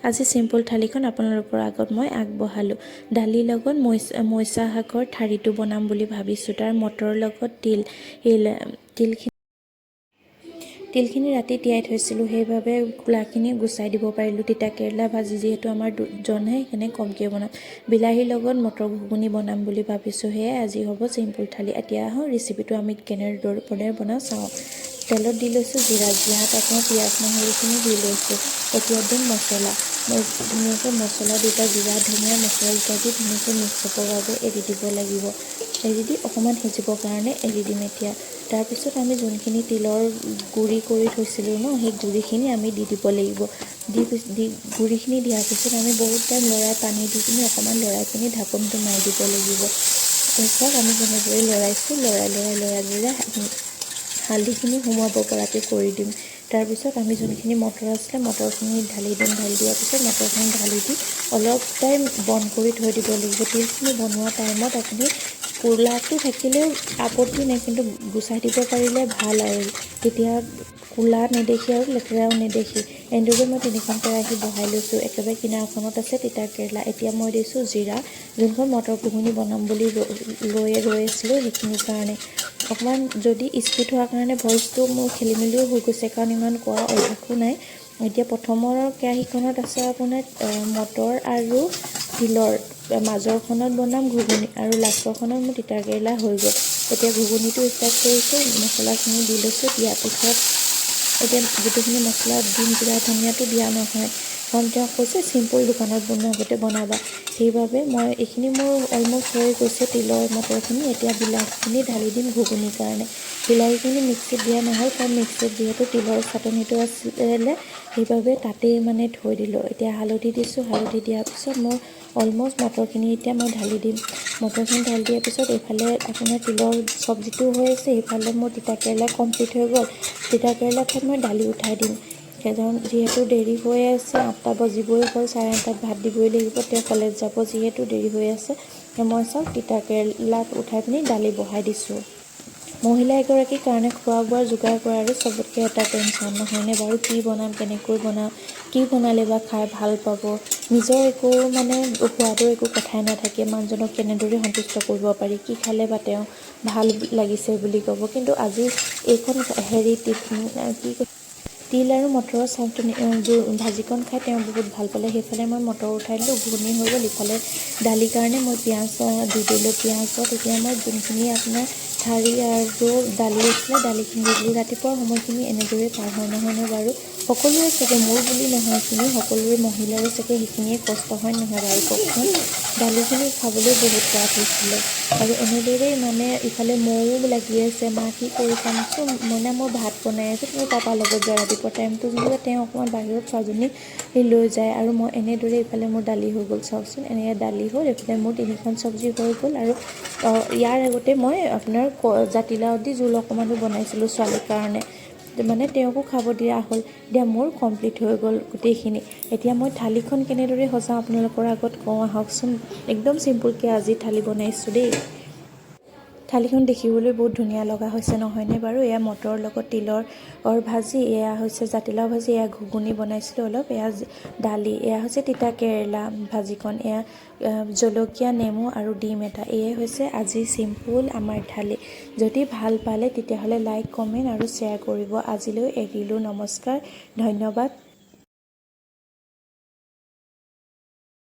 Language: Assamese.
আজি চিম্পল থালিখন আপোনালোকৰ আগত মই আগবঢ়ালোঁ। দালিৰ লগত মইচা শাকৰ ঠাৰিটো বনাম বুলি ভাবিছোঁ। তাৰ মটৰৰ লগত তিলখিনি ৰাতি তিয়াই থৈছিলোঁ, সেইবাবে খোলাখিনি গুচাই দিব পাৰিলোঁ। তিতা কেৰেলা ভাজি যিহেতু আমাৰ দুজনহে, সেইকাৰণে কমকৈ বনাম। বিলাহীৰ লগত মটৰ ঘুগুনি বনাম বুলি ভাবিছোঁ। সেয়াই আজি হ'ব চিম্পল থালি। এতিয়া আহোঁ ৰেচিপিটো আমি কেনেদৰে বনাওঁ চাওঁ। তেলত দি লৈছোঁ জিৰাত আপোনাৰ পিঁয়াজ নহৰুখিনি দি লৈছোঁ। এতিয়া দিম মছলা। ধুনীয়াকৈ মছলা দুটা জিৰা ধনিয়া মছলা দুটা দি ধুনীয়াকৈ মিক্স হ'বৰ বাবে এৰি দিব লাগিব। এৰি দি অকণমান সিজিবৰ কাৰণে এৰি দিম এতিয়া। তাৰপিছত আমি যোনখিনি তিলৰ গুড়ি কৰি থৈছিলোঁ ন, সেই গুড়িখিনি আমি দি দিব লাগিব। গুড়িখিনি দিয়াৰ পিছত আমি বহুত টাইম লৰাই পানী দি পিনি অকণমান লৰাই পিনি ঢাকনটো মাৰি দিব লাগিব। তাৰপিছত আমি যেনেদৰে লৰাইছোঁ লৰাই হালধিখিনি সোমোৱাব পৰাকৈ কৰি দিম। তাৰপিছত আমি যোনখিনি মটৰ আছিলে মটৰখিনি ঢালি দিম। ঢালি দিয়াৰ পিছত মটৰখিনি ঢালি দি অলপ টাইম বন্ধ কৰি থৈ দিব লাগিব। তিলখিনি বনোৱা টাইমত আপুনি কোলাটো থাকিলেও আপত্তি নাই, কিন্তু গুচাই দিব পাৰিলে ভাল আৰু তেতিয়া কোলা নেদেখি আৰু লেতেৰাও নেদেখি। এনেদৰে মই 3খন কেৰাহী বহাই লৈছোঁ। একেবাৰে কিনাৰখনত আছে তিতা কেৰেলা। এতিয়া মই দিছোঁ জিৰা, যোনখন মটৰ ঘুগুনি বনাম বুলি ৰৈ আছিলোঁ সেইখিনিৰ কাৰণে। অকণমান যদি স্পীড হোৱাৰ কাৰণে ভইচটো মোৰ খেলি মেলিও হৈ গৈছে, কাৰণ ইমান কোৱা অভ্যাসো নাই। এতিয়া প্ৰথমৰ কেৰাহীখনত আছে আপোনাৰ মটৰ আৰু তিলৰ, মাজৰখনত বনাম ঘুগুনি আৰু লাষ্টৰখনত মোৰ তিতা কেৰেলা হৈ গ'ল। এতিয়া ঘুগুনিটো ষ্টাৰ্ট কৰিছোঁ। মছলাখিনি দি লৈছোঁ। দিয়াৰ পিছত এতিয়া গোটেইখিনি মছলা দিম। জিৰা ধনিয়াটো দিয়া নহয়, কাৰণ তেওঁ কৈছে চিম্পল দোকানত বনোৱা আগতে বনাবা, সেইবাবে মই এইখিনি মোৰ অলমষ্ট হৈ গৈছে তিলৰ মটৰখিনি। এতিয়া বিলাহীখিনি ঢালি দিম ঘুগুনিৰ কাৰণে। বিলাহীখিনি মিক্সিত দিয়া নহ'ল, কাৰণ মিক্সিত যিহেতু তিলৰ চাটনিটো আছিলে সেইবাবে তাতেই মানে থৈ দিলোঁ। এতিয়া হালধি দিছোঁ। হালধি দিয়াৰ পিছত মোৰ অলমষ্ট মটৰখিনি এতিয়া মই ঢালি দিম। মটৰখিনি ঢালি দিয়াৰ পিছত এইফালে আপোনাৰ তিলৰ চব্জিটো হৈ আছে, এইফালে মোৰ তিতা কেৰেলা কমপ্লিট হৈ গ'ল। তিতা কেৰেলা ঠাইত মই দালি উঠাই দিম, কাৰণ যিহেতু দেৰি হৈ আছে, 8টা বাজিবই হ'ল, 8:30 ভাত দিবই লাগিব। তেওঁ কলেজ যাব যিহেতু দেৰি হৈ আছে। মই চাওক তিতা কেৰেলাত উঠাই পিনি দালি বহাই দিছোঁ। মহিলা এগৰাকীৰ কাৰণে খোৱা বোৱাৰ যোগাৰ কৰাৰো চবতকৈ এটা টেনশ্যন নহয়নে বাৰু? কি বনাম, কেনেকৈ বনাম, কি বনালে বা খাই ভাল পাব, নিজৰ একো মানে সোৱাদৰ একো কথাই নাথাকে। মানুহজনক কেনেদৰে সন্তুষ্ট কৰিব পাৰি, কি খালে বা তেওঁ ভাল লাগিছে বুলি ক'ব। কিন্তু আজি এইখন তিল আৰু মটৰৰ চাটনি ভাজিকণ খাই তেওঁ বহুত ভাল পালে। সেইফালে মই মটৰ উঠাই দিলোঁ, ঘুগুনি হৈ গ'ল। ইফালে দালিৰ কাৰণে মই পিঁয়াজ দি দিলোঁ। পিঁয়াজত এতিয়া মই যোনখিনি আপোনাৰ ঠাৰি আৰু দালি আছিলে দালিখিনি দি দিলোঁ। ৰাতিপুৱাৰ সময়খিনি এনেদৰে পাৰ হয় নহয়নে বাৰু? সকলোৰে চাগে, মোৰ বুলি নহয়, এইখিনি সকলোৰে মহিলাৰে চাগে সেইখিনিয়ে কষ্ট হয় নহয় বাৰু কওকচোন? দালিখিনি খাবলৈ বহুত সোৱাদ হৈছিলে। আৰু এনেদৰেই মানে ইফালে ময়ো লাগি আছে, মা কি কৰিছা? মইনা মই ভাত বনাই আছোঁ, তুমি পাপাৰ লগত যোৱা। ৰাতিপুৱা টাইমটো যেনিবা তেওঁ অকণমান বাহিৰত ছোৱালীজনী লৈ যায়, আৰু মই এনেদৰে ইফালে মোৰ দালি হৈ গ'ল। চাওকচোন, এনেকৈ দালি হ'ল, এইফালে মোৰ 3খন চব্জি হৈ গ'ল। আৰু ইয়াৰ আগতে মই আপোনাৰ জাতিলাও দি জোল অকণমানো বনাইছিলোঁ ছোৱালীৰ কাৰণে, মানে তেওঁকো খাব দিয়া হ'ল। এতিয়া মোৰ কমপ্লিট হৈ গ'ল গোটেইখিনি। এতিয়া মই থালিখন কেনেদৰে সজাওঁ আপোনালোকৰ আগত কওঁ আহকচোন। একদম চিম্পুলকৈ আজি থালি বনাইছোঁ দেই। থালিখন দেখিবলৈ বহুত ধুনীয়া লগা হৈছে নহয়নে বাৰু? এয়া মটৰৰ লগত তিলৰ ভাজি, এয়া হৈছে জাতিলাও ভাজি, এয়া ঘুগুনি বনাইছিলোঁ অলপ, এয়া দালি, এয়া হৈছে তিতা কেৰেলা ভাজিকণ, এয়া জলকীয়া নেমু আৰু ডিম এটা। এয়াই হৈছে আজি চিম্পুল আমাৰ থালি। যদি ভাল পালে তেতিয়াহ'লে লাইক কমেণ্ট আৰু শ্বেয়াৰ কৰিব। আজিলৈ এৰিলোঁ, নমস্কাৰ, ধন্যবাদ।